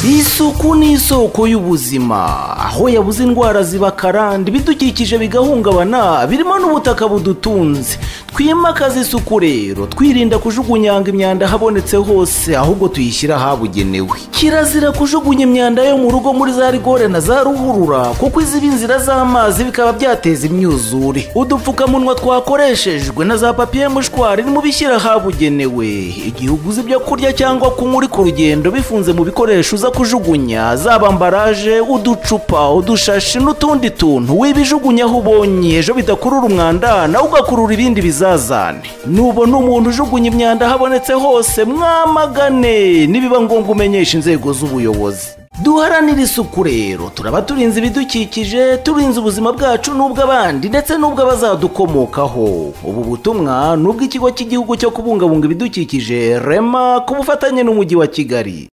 isuku ni isoko y'ubuzima, aho yabuze indwara ziba karande, ibidukikije bigahungabana, birimo n'ubutaka budutunze. Twimakaze isuku rero, twirinda kujugunyanga imyanda habonetse hose, ahubwo tuyishyira ahabugenewe. Kirazira kujugunya imyanda yo mu rugo muri za rigore na za ruhurura, kuko iziba inzira z'amazi bikaba byateza imyuzure. Udupfukamunwa twakoreshejwe na za papiye mushwari nimubishyira ahabugenewe. Igihe uguze ibyo kurya cyangwa kunywa uri ku rugendo bifunze mu bikoresho uza kujugunya, zaba ambaraje, uducupa, udushashi n'utundi tuntu, wibijugunya aho ubonye, ejo bidakurura umwanda nawe ugakurura ibindi bizazane. Nubona umuntu ujugunya imyanda habonetse hose, mwamagane, nibiba ngombwa umenyesha inzego z'ubuyobozi. Duharanire isuku rero, turaba turinze ibidukikije, turinze ubuzima bwacu n'ubw'abandi ndetse n'ubw'abazadukomokaho. Ubu butumwa n'ubw'ikigo cy'igihugu cyo kubungabunga ibidukikije REMA ku bufatanye n'umujyi wa Kigali.